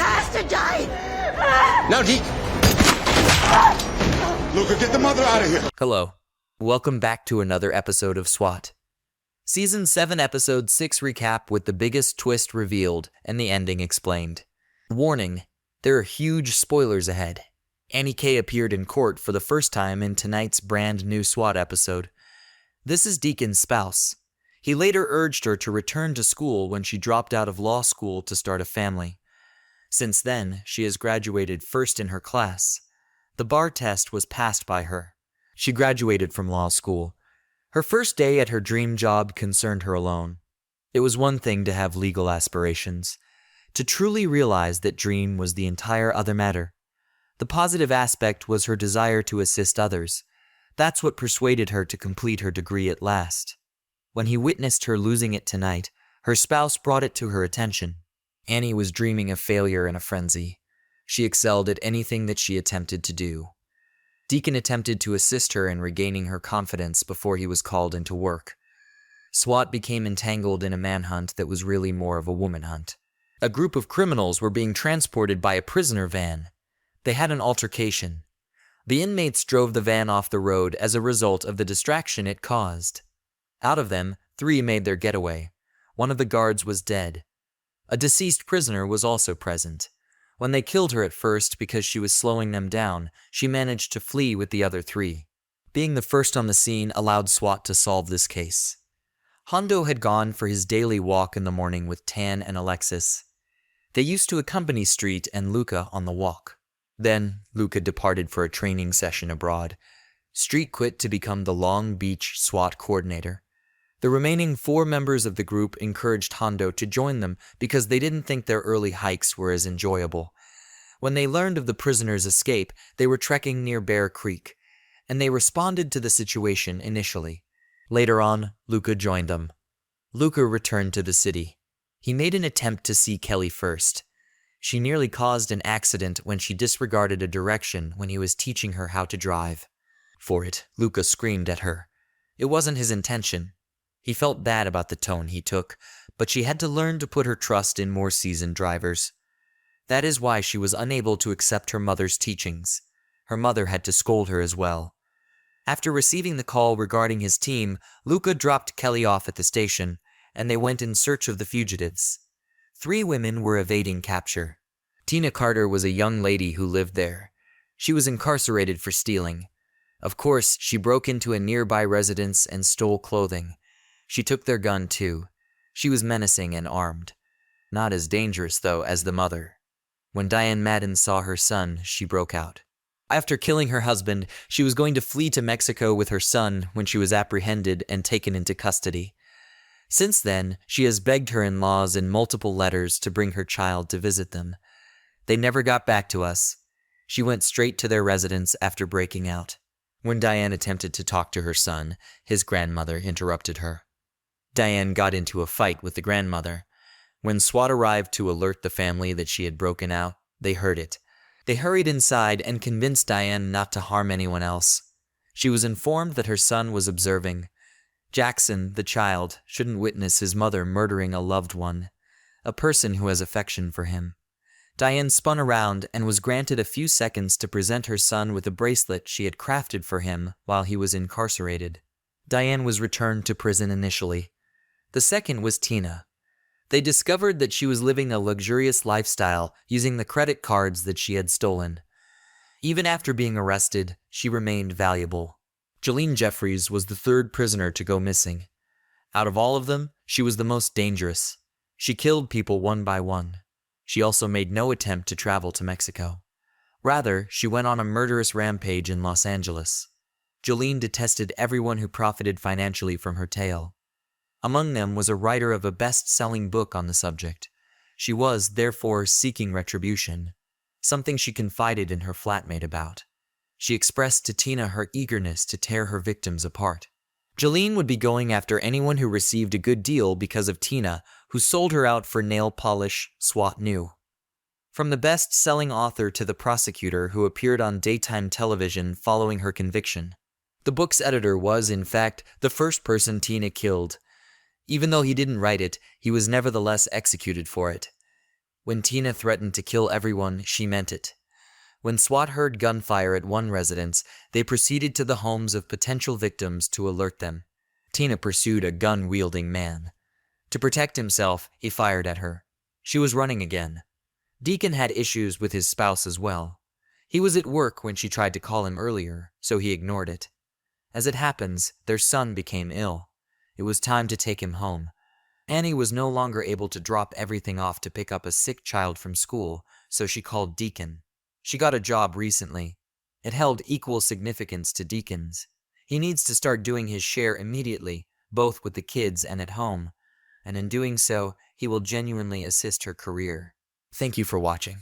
has to die! Now, Deke! Luca, get the mother out of here! Hello. Welcome back to another episode of S.W.A.T. Season 7, Episode 6 recap with the biggest twist revealed and the ending explained. Warning, there are huge spoilers ahead. Annie K appeared in court for the first time in tonight's brand new S.W.A.T. episode. This is Deacon's spouse. He later urged her to return to school when she dropped out of law school to start a family. Since then, she has graduated first in her class. The bar test was passed by her. She graduated from law school. Her first day at her dream job concerned her alone. It was one thing to have legal aspirations. To truly realize that dream was the entire other matter. The positive aspect was her desire to assist others. That's what persuaded her to complete her degree at last. When he witnessed her losing it tonight, her spouse brought it to her attention. Annie was dreaming of failure in a frenzy. She excelled at anything that she attempted to do. Deacon attempted to assist her in regaining her confidence before he was called into work. S.W.A.T. became entangled in a manhunt that was really more of a woman hunt. A group of criminals were being transported by a prisoner van. They had an altercation. The inmates drove the van off the road as a result of the distraction it caused. Out of them, 3 made their getaway. One of the guards was dead. A deceased prisoner was also present. When they killed her at first because she was slowing them down, she managed to flee with the other 3. Being the first on the scene allowed S.W.A.T. to solve this case. Hondo had gone for his daily walk in the morning with Tan and Alexis. They used to accompany Street and Luca on the walk. Then, Luca departed for a training session abroad. Street quit to become the Long Beach S.W.A.T. coordinator. The remaining 4 members of the group encouraged Hondo to join them because they didn't think their early hikes were as enjoyable. When they learned of the prisoner's escape, they were trekking near Bear Creek, and they responded to the situation initially. Later on, Luca joined them. Luca returned to the city. He made an attempt to see Kelly first. She nearly caused an accident when she disregarded a direction when he was teaching her how to drive. For it, Luca screamed at her. It wasn't his intention. He felt bad about the tone he took, but she had to learn to put her trust in more seasoned drivers. That is why she was unable to accept her mother's teachings. Her mother had to scold her as well. After receiving the call regarding his team, Luca dropped Kelly off at the station, and they went in search of the fugitives. 3 women were evading capture. Tina Carter was a young lady who lived there. She was incarcerated for stealing. Of course, she broke into a nearby residence and stole clothing. She took their gun too. She was menacing and armed. Not as dangerous, though, as the mother. When Diane Madden saw her son, she broke out. After killing her husband, she was going to flee to Mexico with her son when she was apprehended and taken into custody. Since then, she has begged her in-laws in multiple letters to bring her child to visit them. They never got back to us. She went straight to their residence after breaking out. When Diane attempted to talk to her son, his grandmother interrupted her. Diane got into a fight with the grandmother. When S.W.A.T. arrived to alert the family that she had broken out, they heard it. They hurried inside and convinced Diane not to harm anyone else. She was informed that her son was observing. Jackson, the child, shouldn't witness his mother murdering a loved one, a person who has affection for him. Diane spun around and was granted a few seconds to present her son with a bracelet she had crafted for him while he was incarcerated. Diane was returned to prison initially. The second was Tina. They discovered that she was living a luxurious lifestyle using the credit cards that she had stolen. Even after being arrested, she remained valuable. Jolene Jeffries was the 3rd prisoner to go missing. Out of all of them, she was the most dangerous. She killed people one by one. She also made no attempt to travel to Mexico. Rather, she went on a murderous rampage in Los Angeles. Jolene detested everyone who profited financially from her tale. Among them was a writer of a best-selling book on the subject. She was, therefore, seeking retribution, something she confided in her flatmate about. She expressed to Tina her eagerness to tear her victims apart. Jolene would be going after anyone who received a good deal because of Tina, who sold her out for nail polish, S.W.A.T. knew. From the best-selling author to the prosecutor who appeared on daytime television following her conviction. The book's editor was, in fact, the first person Tina killed. Even though he didn't write it, he was nevertheless executed for it. When Tina threatened to kill everyone, she meant it. When SWAT heard gunfire at one residence, they proceeded to the homes of potential victims to alert them. Tina pursued a gun-wielding man. To protect himself, he fired at her. She was running again. Deacon had issues with his spouse as well. He was at work when she tried to call him earlier, so he ignored it. As it happens, their son became ill. It was time to take him home. Annie was no longer able to drop everything off to pick up a sick child from school, so she called Deacon. She got a job recently. It held equal significance to Deacon's. He needs to start doing his share immediately, both with the kids and at home. And in doing so, he will genuinely assist her career. Thank you for watching.